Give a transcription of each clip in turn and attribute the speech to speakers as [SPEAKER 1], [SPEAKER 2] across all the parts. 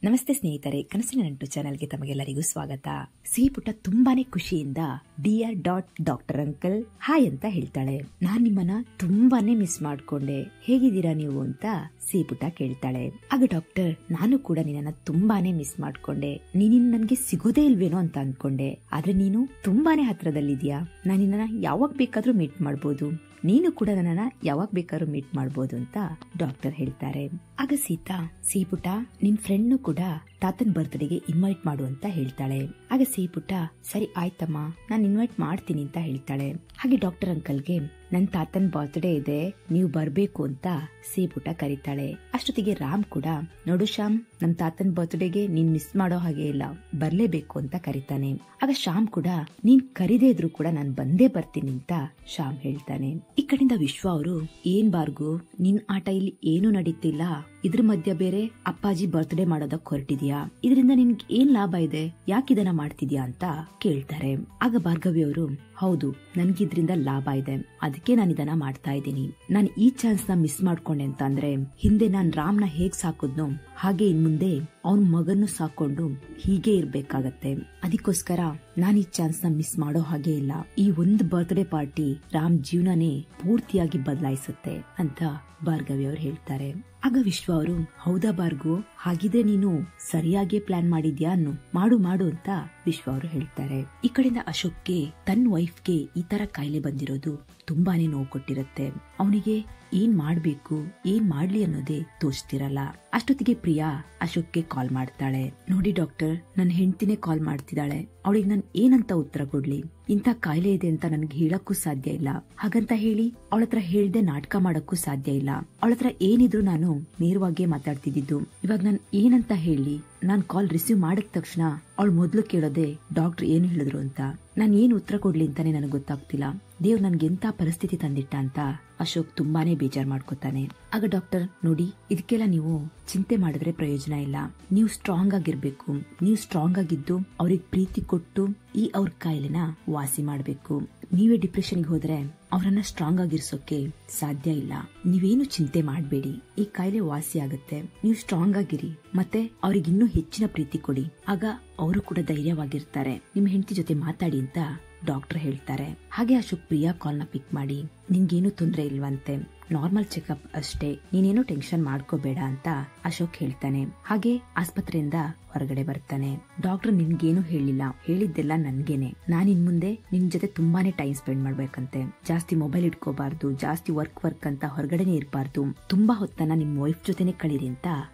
[SPEAKER 1] ನಮಸ್ತೆ ಸ್ನೇಹಿತರೆ, ಕನಸಿನ ನಂಟು ಚಾನೆಲ್ಗೆ ತಮಗೆಲ್ಲರಿಗೂ ಸ್ವಾಗತ. ಸಿಹಿಪುಟ್ಟ ತುಂಬಾನೇ ಖುಷಿಯಿಂದ ಡಿಯರ್ ಡಾಕ್ಟರ್ ಅಂಕಲ್ ಹಾಯ್ ಅಂತ ಹೇಳ್ತಾಳೆ. ನಾನ್ ನಿಮ್ಮನ್ನ ತುಂಬಾನೇ ಮಿಸ್ ಮಾಡ್ಕೊಂಡೆ, ಹೇಗಿದ್ದೀರಾ ನೀವು ಅಂತ ಸಿಹಿಪುಟ್ಟ ಕೇಳ್ತಾಳೆ. ಆಗ ಡಾಕ್ಟರ್, ನಾನು ಕೂಡ ನಿನ್ನನ್ನ ತುಂಬಾನೇ ಮಿಸ್ ಮಾಡ್ಕೊಂಡೆ, ನೀನಿನ್ ನನ್ಗೆ ಸಿಗೋದೇ ಇಲ್ವೇನೋ ಅಂತ ಅನ್ಕೊಂಡೆ, ಆದ್ರೆ ನೀನು ತುಂಬಾನೇ ಹತ್ರದಲ್ಲಿದ್ಯಾ, ನಾನು ನಿನ್ನ ಯಾವಾಗ ಬೇಕಾದ್ರೂ ಮೀಟ್ ಮಾಡ್ಬೋದು, ನೀನು ಕೂಡ ನನ್ನನ್ನ ಯಾವಾಗ ಬೇಕಾದ್ರೂ ಮೀಟ್ ಮಾಡ್ಬೋದು ಅಂತ ಡಾಕ್ಟರ್ ಹೇಳ್ತಾರೆ. ಆಗ ಸೀತಾ, ಸಿಹಿಪುಟ್ಟ ನಿನ್ ಫ್ರೆಂಡ್ನು ಕೂಡ ತಾತನ್ ಬರ್ತ್ಡೇಗೆ ಇನ್ವೈಟ್ ಮಾಡು ಅಂತ ಹೇಳ್ತಾಳೆ. ಆಗ ಸಿಹಿಪುಟ್ಟ, ಸರಿ ಆಯ್ತಮ್ಮ, ನಾನು ಇನ್ವೈಟ್ ಮಾಡ್ತೀನಿ ಅಂತ ಹೇಳ್ತಾಳೆ. ಹಾಗೆ ಡಾಕ್ಟರ್ ಅಂಕಲ್ಗೆ ನನ್ ತಾತನ್ ಬರ್ತ್ಡೇ ಇದೆ, ನೀವು ಬರ್ಬೇಕು ಅಂತ ಸಿಹಿಪುಟ್ಟ ಕರೀತಾಳೆ. ಅಷ್ಟೊತ್ತಿಗೆ ರಾಮ್ ಕೂಡ, ನೋಡು ಶ್ಯಾಮ್, ನಮ್ ತಾತನ್ ಬರ್ತ್ಡೇಗೆ ನೀನ್ ಮಿಸ್ ಮಾಡೋ ಹಾಗೆ ಇಲ್ಲ, ಬರ್ಲೇಬೇಕು ಅಂತ ಕರೀತಾನೆ. ಆಗ ಶ್ಯಾಮ್ ಕೂಡ, ನೀನ್ ಕರೀದೇ ಇದ್ರು ಕೂಡ ನಾನ್ ಬಂದೇ ಬರ್ತೀನಿ ಅಂತ ಶ್ಯಾಮ್ ಹೇಳ್ತಾನೆ. ಈ ಕಡೆಯಿಂದ ವಿಶ್ವ ಅವರು, ಏನ್ ಬಾರ್ಗು, ನಿನ್ ಆಟ ಇಲ್ಲಿ ಏನು ನಡೀತಿಲ್ಲ, ಇದ್ರ ಮಧ್ಯ ಬೇರೆ ಅಪ್ಪಾಜಿ ಬರ್ತ್ಡೇ ಮಾಡೋದಕ್ ಹೊರಟಿದ್ಯಾ, ಇದರಿಂದ ನಿನ್ಗೆ ಏನ್ ಲಾಭ ಇದೆ, ಯಾಕಿದನ್ನ ಮಾಡ್ತಿದ್ಯಾ ಅಂತ ಕೇಳ್ತಾರೆ. ಆಗ ಭಾರ್ಗವಿ ಅವರು, ಹೌದು, ನನ್ಗಿದ್ರಿಂದ ಲಾಭ ಇದೆ, ಅದಕ್ಕೆ ನಾನು ಇದನ್ನ ಮಾಡ್ತಾ ಇದ್ದೀನಿ. ನಾನು ಈ ಚಾನ್ಸ್ ನ ಮಿಸ್ ಮಾಡ್ಕೊಂಡೆ ಅಂತ ಅಂದ್ರೆ, ಹಿಂದೆ ನಾನ್ ರಾಮ್ನ ಹೇಗ್ ಸಾಕುದ್ನೋ ಹಾಗೆ ಇನ್ ಮುಂದೆ ಅವನ್ ಮಗನ್ನು ಸಾಕೊಂಡು ಹೀಗೆ ಇರ್ಬೇಕಾಗತ್ತೆ. ಅದಕ್ಕೋಸ್ಕರ ನಾನ್ ಈ ಚಾನ್ಸ್ ನ ಮಿಸ್ ಮಾಡೋ ಹಾಗೆ ಇಲ್ಲ. ಈ ಒಂದು ಬರ್ತ್ಡೇ ಪಾರ್ಟಿ ರಾಮ್ ಜೀವನನೇ ಪೂರ್ತಿಯಾಗಿ ಬದಲಾಯಿಸುತ್ತೆ ಅಂತ ಭಾರ್ಗವಿ ಅವರು ಹೇಳ್ತಾರೆ. ಆಗ ವಿಶ್ವ ಅವರು, ಹೌದಾ ಭಾರ್ಗು, ಹಾಗಿದ್ರೆ ನೀನು ಸರಿಯಾಗಿ ಪ್ಲಾನ್ ಮಾಡಿದ್ಯಾ ಅನ್ನು, ಮಾಡು ಅಂತ ವಿಶ್ವ ಅವರು ಹೇಳ್ತಾರೆ. ಈ ಕಡೆಯಿಂದ ಅಶೋಕ್ಗೆ ತನ್ನ ವೈಫ್ಗೆ ಈ ತರ ಕಾಯಿಲೆ ಬಂದಿರೋದು ತುಂಬಾನೇ ನೋವು ಕೊಟ್ಟಿರುತ್ತೆ. ಅವನಿಗೆ ಏನ್ ಮಾಡ್ಬೇಕು, ಏನ್ ಮಾಡ್ಲಿ ಅನ್ನೋದೇ ತೋಚ್ತಿರಲ್ಲ. ಅಷ್ಟೊತ್ತಿಗೆ ಪ್ರಿಯಾ ಅಶೋಕ್ಗೆ ಕಾಲ್ ಮಾಡ್ತಾಳೆ. ನೋಡಿ ಡಾಕ್ಟರ್, ನನ್ ಹೆಂಡತಿನೇ ಕಾಲ್ ಮಾಡ್ತಿದ್ದಾಳೆ, ಅವಳಿಗೆ ನಾನ್ ಏನಂತ ಉತ್ತರ ಕೊಡ್ಲಿ, ಇಂಥ ಕಾಯಿಲೆ ಇದೆ ಅಂತ ನನ್ಗೆ ಹೇಳಕ್ಕೂ ಸಾಧ್ಯ ಇಲ್ಲ, ಹಾಗಂತ ಹೇಳಿ ಅವಳ ಹತ್ರ ಹೇಳ್ದೆ ನಾಟಕ ಮಾಡಕ್ಕೂ ಸಾಧ್ಯ ಇಲ್ಲ. ಅವಳ ಹತ್ರ ಏನಿದ್ರು ನಾನು ನೇರವಾಗಿ ಮಾತಾಡ್ತಿದ್ದು, ಇವಾಗ ನಾನ್ ಏನಂತ ಹೇಳಿ. ನಾನ್ ಕಾಲ್ ರಿಸೀವ್ ಮಾಡಿದ ತಕ್ಷಣ ಅವಳು ಮೊದ್ಲು ಕೇಳೋದೆ ಡಾಕ್ಟರ್ ಏನು ಹೇಳಿದ್ರು ಅಂತ. ನಾನ್ ಏನ್ ಉತ್ತರ ಕೊಡ್ಲಿ ಅಂತಾನೆ ನನಗೆ ಗೊತ್ತಾಗ್ತಿಲ್ಲ. ದೇವ್ರು ನನ್ಗೆ ಎಂತ ಪರಿಸ್ಥಿತಿ ತಂದಿಟ್ಟ ಅಂತ ಅಶೋಕ್ ತುಂಬಾನೇ ಬೇಜಾರ್ ಮಾಡ್ಕೋತಾನೆ. ಆಗ ಡಾಕ್ಟರ್, ನೋಡಿ, ಇದಕ್ಕೆಲ್ಲ ನೀವು ಚಿಂತೆ ಮಾಡಿದ್ರೆ ಪ್ರಯೋಜನ ಇಲ್ಲ, ನೀವು ಸ್ಟ್ರಾಂಗ್ ಆಗಿರ್ಬೇಕು. ನೀವು ಸ್ಟ್ರಾಂಗ್ ಆಗಿದ್ದು ಅವ್ರಿಗೆ ಪ್ರೀತಿ ಕೊಟ್ಟು ಈ ಅವ್ರ ಕಾಯಿಲೆನ ವಾಸಿ ಮಾಡ್ಬೇಕು. ನೀವೇ ಡಿಪ್ರೆಷನ್ಗೆ ಹೋದ್ರೆ ಅವರನ್ನ ಸ್ಟ್ರಾಂಗ್ ಆಗಿರ್ಸೋಕೆ ಸಾಧ್ಯ ಇಲ್ಲ. ನೀವೇನು ಚಿಂತೆ ಮಾಡ್ಬೇಡಿ, ಈ ಕಾಯಿಲೆ ವಾಸಿ ಆಗುತ್ತೆ, ನೀವು ಸ್ಟ್ರಾಂಗ್ ಆಗಿರಿ, ಮತ್ತೆ ಅವ್ರಿಗೆ ಇನ್ನೂ ಹೆಚ್ಚಿನ ಪ್ರೀತಿ ಕೊಡಿ, ಆಗ ಅವರು ಕೂಡ ಧೈರ್ಯವಾಗಿರ್ತಾರೆ. ನಿಮ್ಮ ಹೆಂಡತಿ ಜೊತೆ ಮಾತಾಡಿ ಅಂತ ಡಾಕ್ಟರ್ ಹೇಳ್ತಾರೆ. ಹಾಗೆ ಅಶೋಕ್ ಪ್ರಿಯಾ ಕಾಲ್ ನ ಪಿಕ್ ಮಾಡಿ, ನಿನ್ಗೇನು ತೊಂದ್ರೆ ಇಲ್ವಂತೆ, ನಾರ್ಮಲ್ ಚೆಕ್ಅಪ್ ಅಷ್ಟೇ, ನೀನೇನು ಟೆನ್ಷನ್ ಮಾಡ್ಕೋಬೇಡ ಅಂತ ಅಶೋಕ್ ಹೇಳ್ತಾನೆ. ಹಾಗೆ ಆಸ್ಪತ್ರೆಯಿಂದ ಹೊರಗಡೆ ಬರ್ತಾನೆ. ಡಾಕ್ಟರ್ ನಿನ್ಗೇನು ಹೇಳಿಲ್ಲ, ಹೇಳಿದ್ದೆಲ್ಲ ನನ್ಗೇನೆ, ನಾನ್ ಇನ್ ಮುಂದೆ ನಿನ್ ಜೊತೆ ತುಂಬಾನೇ ಟೈಮ್ ಸ್ಪೆಂಡ್ ಮಾಡ್ಬೇಕಂತೆ, ಜಾಸ್ತಿ ಮೊಬೈಲ್ ಇಟ್ಕೋಬಾರ್ದು, ಜಾಸ್ತಿ ವರ್ಕ್ ಅಂತ ಹೊರಗಡೆನೆ ಇರಬಾರ್ದು, ತುಂಬಾ ಹೊತ್ತನ್ನ ನಿಮ್ ವೈಫ್ ಜೊತೆನೆ ಕಳೀರಿ ಅಂತ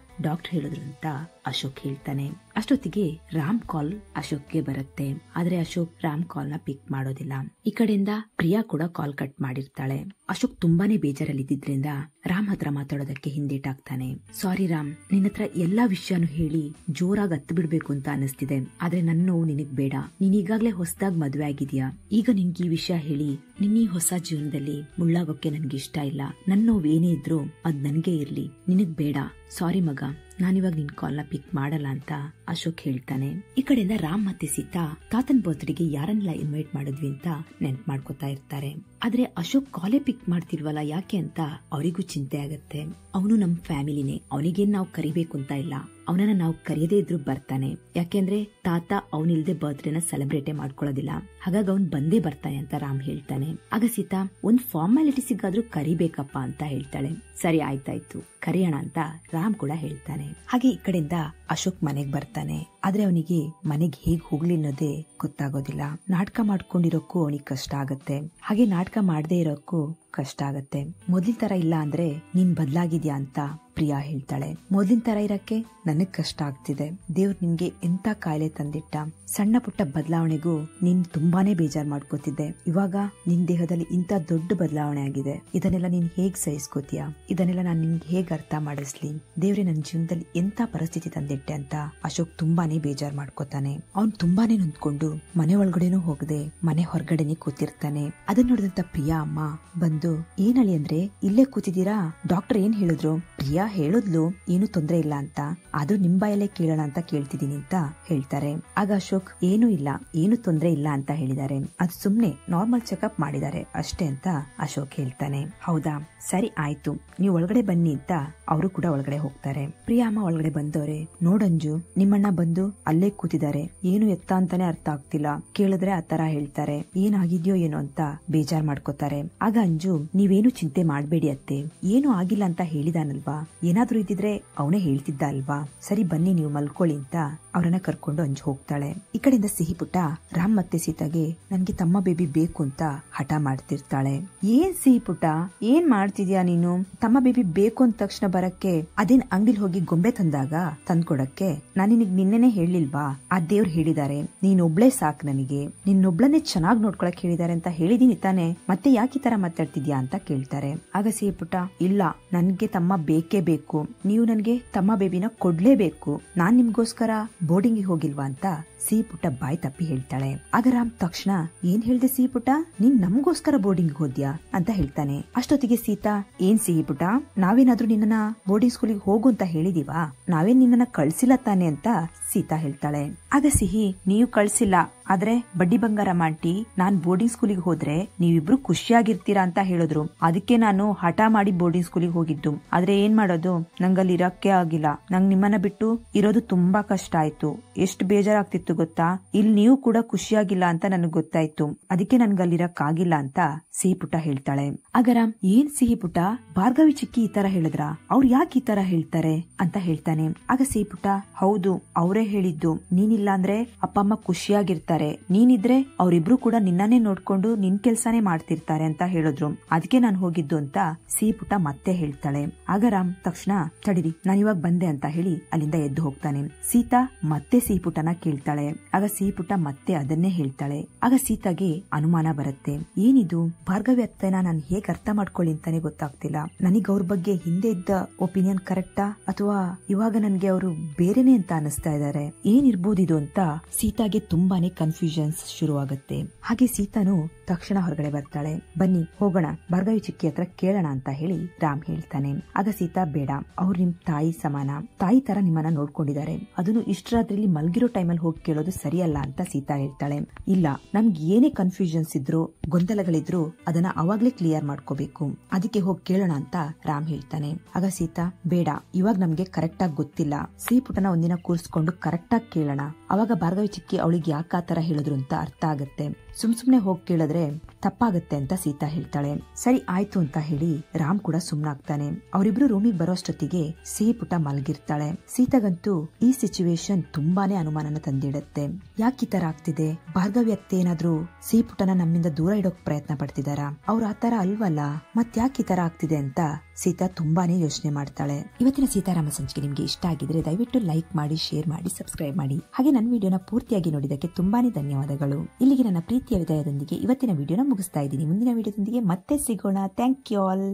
[SPEAKER 1] ಡಾಕ್ಟರ್ ಹೇಳಿದ್ರು ಅಂತ ಅಶೋಕ್ ಹೇಳ್ತಾನೆ. ಅಷ್ಟೊತ್ತಿಗೆ ರಾಮ್ ಕಾಲ್ ಅಶೋಕ್ಗೆ ಬರುತ್ತೆ, ಆದ್ರೆ ಅಶೋಕ್ ರಾಮ್ ಕಾಲ್ ನ ಪಿಕ್ ಮಾಡೋದಿಲ್ಲ. ಈ ಕಡೆಯಿಂದ ಪ್ರಿಯಾ ಕೂಡ ಕಾಲ್ ಕಟ್ ಮಾಡಿರ್ತಾಳೆ. ಅಶೋಕ್ ತುಂಬಾನೇ ಬೇಜಾರಲ್ಲಿದ್ರಿಂದ ರಾಮ್ ಹತ್ರ ಮಾತಾಡೋದಕ್ಕೆ ಹಿಂದೇಟಾಗ್ತಾನೆ. ಸಾರಿ ರಾಮ್, ನಿನ್ನ ಹತ್ರ ಎಲ್ಲಾ ವಿಷಯನೂ ಹೇಳಿ ಜೋರಾಗಿ ಹತ್ತು ಬಿಡ್ಬೇಕು ಅಂತ ಅನಿಸ್ತಿದೆ, ಆದ್ರೆ ನನ್ನ ನೋವು ನಿನಗ್ ಬೇಡ. ನೀನ್ ಈಗಾಗ್ಲೇ ಹೊಸದಾಗಿ ಮದ್ವೆ ಆಗಿದ್ಯಾ, ಈಗ ನಿನ್ಗೆ ಈ ವಿಷಯ ಹೇಳಿ ನಿನ್ನ ಈ ಹೊಸ ಜೀವನದಲ್ಲಿ ಮುಳ್ಳಾಗೋಕೆ ನನ್ಗೆ ಇಷ್ಟ ಇಲ್ಲ. ನನ್ನ ನೋವು ಏನೇ ಇದ್ರು ಅದ್ ನನ್ಗೆ ಇರ್ಲಿ, ನಿನಗ್ ಬೇಡ. ಸಾರಿ ಮಗ, ನಾನಿವಾಗ ನಿನ್ ಕಾಲ್ ನ ಪಿಕ್ ಮಾಡಲ್ಲ ಅಂತ ಅಶೋಕ್ ಹೇಳ್ತಾನೆ. ಈ ಕಡೆಯಿಂದ ರಾಮ್ ಮತ್ತೆ ಸೀತಾ ತಾತನ್ ಬರ್ತ್ಡೇಗೆ ಯಾರನ್ನೆಲ್ಲ ಇನ್ವೈಟ್ ಮಾಡಿದ್ವಿ ಅಂತ ನೆನ್ಪ್ ಮಾಡ್ಕೋತಾ ಇರ್ತಾರೆ. ಆದ್ರೆ ಅಶೋಕ್ ಕಾಲೇ ಪಿಕ್ ಮಾಡ್ತಿಲ್ವಲ್ಲ, ಯಾಕೆ ಅಂತ ಅವರಿಗೂ ಚಿಂತೆ ಆಗತ್ತೆ. ಅವನು ನಮ್ ಫ್ಯಾಮಿಲಿನೇ, ಅವನಿಗೇನ್ ನಾವು ಕರಿಬೇಕು ಅಂತ ಇಲ್ಲ, ಅವನನ್ನ ನಾವು ಕರೆಯದೇ ಇದ್ರು ಬರ್ತಾನೆ. ಯಾಕೆಂದ್ರೆ ತಾತ ಅವನಿಲ್ದೆ ಬರ್ತ್ಡೇನ ಸೆಲೆಬ್ರೇಟೇ ಮಾಡ್ಕೊಳ್ಳೋದಿಲ್ಲ, ಹಾಗಾಗಿ ಅವ್ನ್ ಬಂದೇ ಬರ್ತಾನೆ ಅಂತ ರಾಮ್ ಹೇಳ್ತಾನೆ. ಆಗ ಸೀತಾ, ಒಂದ್ ಫಾರ್ಮಾಲಿಟಿಸಿಗಾದ್ರೂ ಕರಿಬೇಕಪ್ಪ ಅಂತ ಹೇಳ್ತಾಳೆ. ಸರಿ ಆಯ್ತಾಯ್ತು, ಕರೆಯೋಣ ಅಂತ ರಾಮ್ ಕೂಡ ಹೇಳ್ತಾನೆ. ಹಾಗೆ ಈ ಕಡೆಯಿಂದ ಅಶೋಕ್ ಮನೆಗ್ ಬರ್ತಾನೆ. ಆದ್ರೆ ಅವನಿಗೆ ಮನೆಗ್ ಹೇಗ್ ಹೋಗ್ಲಿ ಅನ್ನೋದೇ ಗೊತ್ತಾಗೋದಿಲ್ಲ. ನಾಟಕ ಮಾಡ್ಕೊಂಡಿರೋಕ್ಕೂ ಅವನಿಗೆ ಕಷ್ಟ ಆಗತ್ತೆ, ಹಾಗೆ ನಾಟಕ ಮಾಡದೇ ಇರೋಕ್ಕೂ ಕಷ್ಟ ಆಗತ್ತೆ. ಮೊದ್ಲಿನ ತರ ಇಲ್ಲ ಅಂದ್ರೆ ನೀನ್ ಬದ್ಲಾಗಿದ್ಯಾ ಅಂತ ಪ್ರಿಯಾ ಹೇಳ್ತಾಳೆ. ಮೊದ್ಲಿನ ತರ ಇರಕ್ಕೆ ನನಗ್ ಕಷ್ಟ ಆಗ್ತಿದೆ, ದೇವ್ರು ನಿನ್ಗೆ ಎಂತ ಕಾಯಿಲೆ ತಂದಿಟ್ಟ, ಸಣ್ಣ ಪುಟ್ಟ ಬದಲಾವಣೆಗೂ ನೀನ್ ತುಂಬಾನೇ ಬೇಜಾರ್ ಮಾಡ್ಕೋತಿದ್ದೆ, ಇವಾಗ ನಿನ್ ದೇಹದಲ್ಲಿ ಇಂತ ದೊಡ್ಡ ಬದಲಾವಣೆ ಆಗಿದೆ, ಇದನ್ನೆಲ್ಲ ನೀನ್ ಹೇಗ್ ಸಹಿಸ್ಕೋತೀಯ, ಇದನ್ನೆಲ್ಲ ನಾನ್ ನಿನ್ಗೆ ಹೇಗ್ ಅರ್ಥ ಮಾಡಿಸ್ಲಿ, ದೇವ್ರೆ ನನ್ ಜೀವನದಲ್ಲಿ ಎಂತ ಪರಿಸ್ಥಿತಿ ತಂದಿಟ್ಟೆ ಅಂತ ಅಶೋಕ್ ತುಂಬಾನೇ ಬೇಜಾರ್ ಮಾಡ್ಕೋತಾನೆ. ಅವ್ನ್ ತುಂಬಾನೇ ನೊಂದ್ಕೊಂಡು ಮನೆ ಒಳಗಡೆನೂ ಹೋಗದೆ ಮನೆ ಹೊರಗಡೆನೆ ಕೂತಿರ್ತಾನೆ. ಅದನ್ನ ನೋಡಿದಂತ ಪ್ರಿಯಾ ಅಮ್ಮ ಬಂದು, ಏನಳಿ ಅಂದ್ರೆ ಇಲ್ಲೇ ಕೂತಿದ್ದೀರಾ, ಡಾಕ್ಟರ್ ಏನ್ ಹೇಳಿದ್ರು, ಪ್ರಿಯಾ ಹೇಳಿದ್ಲು ಏನು ತೊಂದ್ರೆ ಇಲ್ಲ ಅಂತ, ಆದ್ರೂ ನಿಮ್ ಬಾಯಲ್ಲೇ ಕೇಳೋಣ ಅಂತ ಕೇಳ್ತಿದೀನಿ ಅಂತ ಹೇಳ್ತಾರೆ. ಆಗ ಅಶೋಕ್ ಏನೂ ಇಲ್ಲ, ಏನು ತೊಂದ್ರೆ ಇಲ್ಲ ಅಂತ ಹೇಳಿದ್ದಾರೆ, ಅದು ಸುಮ್ನೆ ನಾರ್ಮಲ್ ಚೆಕಪ್ ಮಾಡಿದ್ದಾರೆ ಅಷ್ಟೇ ಅಂತ ಅಶೋಕ್ ಹೇಳ್ತಾನೆ. ಹೌದಾ, ಸರಿ ಆಯ್ತು, ನೀವು ಒಳಗಡೆ ಬನ್ನಿ ಅಂತ ಅವರು ಕೂಡ ಒಳಗಡೆ ಹೋಗ್ತಾರೆ. ಪ್ರಿಯಾ ಅಮ್ಮ ಒಳಗಡೆ ಬಂದವ್ರೆ. ನೋಡಂಜು, ನಿಮ್ಮಣ್ಣ ಬಂದು ಅಲ್ಲೇ ಕೂತಿದ್ದಾರೆ, ಏನು ಎತ್ತ ಅಂತಾನೆ ಅರ್ಥ ಆಗ್ತಿಲ್ಲ, ಕೇಳಿದ್ರೆ ಆತರ ಹೇಳ್ತಾರೆ, ಏನಾಗಿದ್ಯೋ ಏನೋ ಅಂತ ಬೇಜಾರ್ ಮಾಡ್ಕೋತಾರೆ. ಆಗ ಅಂಜು, ನೀವೇನು ಚಿಂತೆ ಮಾಡ್ಬೇಡಿ ಅತ್ತೆ, ಏನು ಆಗಿಲ್ಲ ಅಂತ ಹೇಳಿದಾನಲ್ವಾ, ಏನಾದ್ರೂ ಇದ್ದಿದ್ರೆ ಅವನೇ ಹೇಳ್ತಿದ್ದ ಅಲ್ವಾ, ಸರಿ ಬನ್ನಿ ನೀವು ಮಲ್ಕೊಳ್ಳಿ ಅಂತ ಅವರನ್ನ ಕರ್ಕೊಂಡು ಅಂಜು ಹೋಗ್ತಾಳೆ. ಈ ಕಡೆಯಿಂದ ಸಿಹಿ ಪುಟ್ಟ ರಾಮ್ ಮತ್ತೆ ಸೀತಾಗೆ ನನ್ಗೆ ತಮ್ಮ ಬೇಬಿ ಬೇಕು ಅಂತ ಹಠ ಮಾಡ್ತಿರ್ತಾಳೆ. ಏನ್ ಸಿಹಿ ಪುಟ್ಟ, ಏನ್ ಮಾಡ್ತಿದ್ಯಾ ನೀನು, ತಮ್ಮ ಬೇಬಿ ಬೇಕು ಅಂದ ತಕ್ಷಣ ಬರಕ್ಕೆ ಅದೇನ್ ಅಂಗಡಿಲ್ ಹೋಗಿ ಗೊಂಬೆ ತಂದಾಗ ತಂದ್ಕೊಡಕ್ಕೆ ನಾನು ನಿನಗ್ ನಿನ್ನೆನೆ ಹೇಳಿಲ್ವಾ, ಆ ದೇವ್ರು ಹೇಳಿದಾರೆ ನೀನೊಬ್ಳೇ ಸಾಕ್ ನನಗೆ, ನಿನ್ನೊಬ್ಳನ್ನೇ ಚೆನ್ನಾಗ್ ನೋಡ್ಕೊಳಕ್ ಹೇಳಿದಾರೆ ಅಂತ ಹೇಳಿದೀನಿ ತಾನೆ, ಮತ್ತೆ ಯಾಕೆ ಈ ತರ ಮಾತಾಡ್ತಿದ್ಯಾ ಅಂತ ಕೇಳ್ತಾರೆ. ಆಗ ಸಿಹಿ ಪುಟ್ಟ, ಇಲ್ಲ ನನ್ಗೆ ತಮ್ಮ ಬೇಕೇ ಬೇಕು, ನೀವು ನನ್ಗೆ ತಮ್ಮ ಬೇಬಿನ ಕೊಡ್ಲೇಬೇಕು, ನಾನ್ ನಿಮ್ಗೋಸ್ಕರ ಬೋರ್ಡಿಂಗ್ ಹೋಗಿಲ್ವಾ ಅಂತ ಸಿಹಿ ಪುಟ್ಟ ಬಾಯ್ ತಪ್ಪಿ ಹೇಳ್ತಾಳೆ. ಆಗ ರಾಮ್ ತಕ್ಷಣ, ಏನ್ ಹೇಳ್ದೆ ಸಿಹಿ ಪುಟ್ಟ, ನೀನ್ ನಮ್ಗೋಸ್ಕರ ಬೋರ್ಡಿಂಗ್ ಹೋದ್ಯಾ ಅಂತ ಹೇಳ್ತಾನೆ. ಅಷ್ಟೊತ್ತಿಗೆ ಸೀತಾ, ಏನ್ ಸಿಹಿ ಪುಟ್ಟ, ನಾವೇನಾದ್ರೂ ನಿನ್ನ ಬೋರ್ಡಿಂಗ್ ಸ್ಕೂಲಿಗೆ ಹೋಗು ಅಂತ ಹೇಳಿದೀವಾ, ನಾವೇನ್ ನಿನ್ನ ಕಳ್ಸಿಲ್ಲ ತಾನೆ ಅಂತ ಸೀತಾ ಹೇಳ್ತಾಳೆ. ಆಗ ಸಿಹಿ, ನೀವು ಕಳ್ಸಿಲ್ಲ, ಆದ್ರೆ ಬಡ್ಡಿ ಬಂಗಾರ ಮಾಡ್ತಿ ನಾನ್ ಬೋರ್ಡಿಂಗ್ ಸ್ಕೂಲಿಗೆ ಹೋದ್ರೆ ನೀವಿಬ್ರು ಖುಷಿಯಾಗಿರ್ತೀರಾ ಅಂತ ಹೇಳಿದ್ರು, ಅದಕ್ಕೆ ನಾನು ಹಠ ಮಾಡಿ ಬೋರ್ಡಿಂಗ್ ಸ್ಕೂಲಿಗೆ ಹೋಗಿದ್ದು, ಆದ್ರೆ ಏನ್ ಮಾಡೋದು, ನಂಗಲ್ಲಿ ಇರಕ್ಕೆ ಆಗಿಲ್ಲ, ನಂಗ್ ನಿಮ್ಮನ್ನ ಬಿಟ್ಟು ಇರೋದು ತುಂಬಾ ಕಷ್ಟ ಆಯ್ತು, ಎಷ್ಟು ಬೇಜಾರಾಗ್ತಿತ್ತು ಗೊತ್ತಾ, ಇಲ್ಲಿ ನೀವು ಕೂಡ ಖುಷಿಯಾಗಿಲ್ಲ ಅಂತ ನನಗ್ ಗೊತ್ತಾಯ್ತು, ಅದಕ್ಕೆ ನನ್ಗಲ್ಲಿ ಇರಕ್ ಆಗಿಲ್ಲ ಅಂತ ಸಿಹಿ ಪುಟ್ಟ ಹೇಳ್ತಾಳೆ. ಆಗ ರಾಮ್, ಏನ್ ಸಿಹಿ ಪುಟ್ಟ, ಭಾರ್ಗವಿ ಚಿಕ್ಕಿ ಈ ತರ ಹೇಳಿದ್ರ, ಅವ್ರು ಯಾಕೆ ಈ ತರ ಹೇಳ್ತಾರೆ ಅಂತ ಹೇಳ್ತಾನೆ. ಆಗ ಸಿಹಿ ಪುಟ್ಟ, ಹೌದು ಅವರೇ ಹೇಳಿದ್ದು, ನೀನಿಲ್ಲ ಅಂದ್ರೆ ಅಪ್ಪ ಅಮ್ಮ ಖುಷಿಯಾಗಿರ್ತಾರೆ, ನೀನಿದ್ರೆ ಅವರಿಬ್ರು ಕೂಡ ನಿನ್ನನ್ನೇ ನೋಡ್ಕೊಂಡು ನಿನ್ ಕೆಲ್ಸಾನೇ ಮಾಡ್ತಿರ್ತಾರೆ ಅಂತ ಹೇಳಿದ್ರು, ಅದಕ್ಕೆ ನಾನು ಹೋಗಿದ್ದು ಅಂತ ಸಿಹಿ ಪುಟ್ಟ ಮತ್ತೆ ಹೇಳ್ತಾಳೆ. ಆಗ ರಾಮ್ ತಕ್ಷಣ, ತಡಿರಿ ನಾನು ಇವಾಗ ಬಂದೆ ಅಂತ ಹೇಳಿ ಅಲ್ಲಿಂದ ಎದ್ದು ಹೋಗ್ತಾನೆ. ಸೀತಾ ಮತ್ತೆ ಸಿಹಿ ಪುಟ್ಟನ ಕೇಳ್ತಾಳೆ. ಆಗ ಸಿಹಿ ಪುಟ್ಟ ಮತ್ತೆ ಅದನ್ನೇ ಹೇಳ್ತಾಳೆ. ಆಗ ಸೀತಾಗೆ ಅನುಮಾನ ಬರುತ್ತೆ, ಏನಿದು ಭಾರ್ಗವಿ ಅತ್ತೆನ ನಾನು ಹೇಗ್ ಅರ್ಥ ಮಾಡ್ಕೊಳ್ಳಿ ಅಂತಾನೆ ಗೊತ್ತಾಗ್ತಿಲ್ಲ, ನನಗ್ ಅವ್ರ ಬಗ್ಗೆ ಹಿಂದೆ ಇದ್ದ ಒಪಿನಿಯನ್ ಕರೆಕ್ಟಾ ಅಥವಾ ಇವಾಗ ನನ್ಗೆ ಅವರು ಬೇರೆನೆ ಅಂತ ಅನಿಸ್ತಾ ಇದಾರೆ, ಏನಿರ್ಬೋದಿದು ಅಂತ ಸೀತಾಗೆ ತುಂಬಾನೇ ಕನ್ಫ್ಯೂಷನ್ಸ್ ಶುರುವಾಗುತ್ತೆ. ಹಾಗೆ ಸೀತಾನು ತಕ್ಷಣ ಹೊರಗಡೆ ಬರ್ತಾಳೆ. ಬನ್ನಿ ಹೋಗೋಣ, ಭಾರ್ಗವಿ ಚಿಕ್ಕಿ ಹತ್ರ ಕೇಳೋಣ ಅಂತ ಹೇಳಿ ರಾಮ್ ಹೇಳ್ತಾನೆ. ಆಗ ಸೀತಾ, ಬೇಡ, ಅವ್ರು ನಿಮ್ ತಾಯಿ ಸಮಾನ, ತಾಯಿ ತರ ನಿಮ್ಮನ್ನ ನೋಡ್ಕೊಂಡಿದ್ದಾರೆ, ಅದನ್ನು ಇಷ್ಟ ರಾತ್ರಿಲಿ ಮಲ್ಗಿರೋ ಟೈಮಲ್ಲಿ ಹೋಗಿ ಕೇಳೋದು ಸರಿಯಲ್ಲ ಅಂತ ಸೀತಾ ಹೇಳ್ತಾಳೆ. ಇಲ್ಲ, ನಮ್ಗೆ ಏನೇ ಕನ್ಫ್ಯೂಷನ್ಸ್ ಇದ್ರು ಗೊಂದಲಗಳಿದ್ರು ಅದನ್ನ ಅವಾಗ್ಲೇ ಕ್ಲಿಯರ್ ಮಾಡ್ಕೋಬೇಕು, ಅದಕ್ಕೆ ಹೋಗಿ ಕೇಳೋಣ ಅಂತ ರಾಮ್ ಹೇಳ್ತಾನೆ. ಆಗ ಸೀತಾ, ಬೇಡ, ಇವಾಗ ನಮ್ಗೆ ಕರೆಕ್ಟ್ ಆಗಿ ಗೊತ್ತಿಲ್ಲ, ಸಿಹಿ ಪುಟ್ಟನ ಒಂದಿನ ಕೂರಿಸ್ಕೊಂಡು ಕರೆಕ್ಟ್ ಆಗಿ ಕೇಳೋಣ, ಅವಾಗ ಭಾರ್ಗವಿ ಚಿಕ್ಕಿ ಅವಳಿಗೆ ಯಾಕೆ ಆತರ ಹೇಳಿದ್ರು ಅಂತ ಅರ್ಥ ಆಗತ್ತೆ, ಸುಮ್ನೆ ಹೋಗಿ ಕೇಳಿದ್ರೆ ತಪ್ಪಾಗತ್ತೆ ಅಂತ ಸೀತಾ ಹೇಳ್ತಾಳೆ. ಸರಿ ಆಯ್ತು ಅಂತ ಹೇಳಿ ರಾಮ್ ಕೂಡ ಸುಮ್ನಾಗ್ತಾನೆ. ಅವರಿಬ್ರು ರೂಮಿಗೆ ಬರೋಷ್ಟೊತ್ತಿಗೆ ಸಿಹಿ ಪುಟ್ಟ ಮಲ್ಗಿರ್ತಾಳೆ. ಸೀತಾಗಂತೂ ಈ ಸಿಚುವೇಶನ್ ತುಂಬಾನೇ ಅನುಮಾನನ ತಂದಿಡುತ್ತೆ. ಯಾಕೆ ಈ ತರ ಆಗ್ತಿದೆ, ಭಾರ್ಗವಿ ಅತ್ತೆ ಏನಾದ್ರೂ ಸಿಹಿ ಪುಟ್ಟನ ನಮ್ಮಿಂದ ದೂರ ಇಡೋಕ್ ಪ್ರಯತ್ನ ಪಡ್ತಿದಾರ, ಅವ್ರು ಆತರ ಅಲ್ವಲ್ಲ, ಮತ್ ಯಾಕೆ ಈ ತರ ಆಗ್ತಿದೆ ಅಂತ ಸೀತಾ ತುಂಬಾನೇ ಯೋಚನೆ ಮಾಡ್ತಾಳೆ. ಇವತ್ತಿನ ಸೀತಾರಾಮ ಸಂಚಿಕೆ ನಿಮ್ಗೆ ಇಷ್ಟ ಆಗಿದ್ರೆ ದಯವಿಟ್ಟು ಲೈಕ್ ಮಾಡಿ, ಶೇರ್ ಮಾಡಿ, ಸಬ್ಸ್ಕ್ರೈಬ್ ಮಾಡಿ. ಹಾಗೆ ನನ್ನ ವಿಡಿಯೋನ ಪೂರ್ತಿಯಾಗಿ ನೋಡಿದಕ್ಕೆ ತುಂಬಾನೇ ಧನ್ಯವಾದಗಳು. ಇಲ್ಲಿಗೆ ನನ್ನ ಪ್ರೀತಿಯ ವಿದಾಯದೊಂದಿಗೆ ಇವತ್ತಿನ ವಿಡಿಯೋನ ಮುಗಿಸ್ತಾ ಇದ್ದೀನಿ. ಮುಂದಿನ ವಿಡಿಯೋದೊಂದಿಗೆ ಮತ್ತೆ ಸಿಗೋಣ. Thank you all.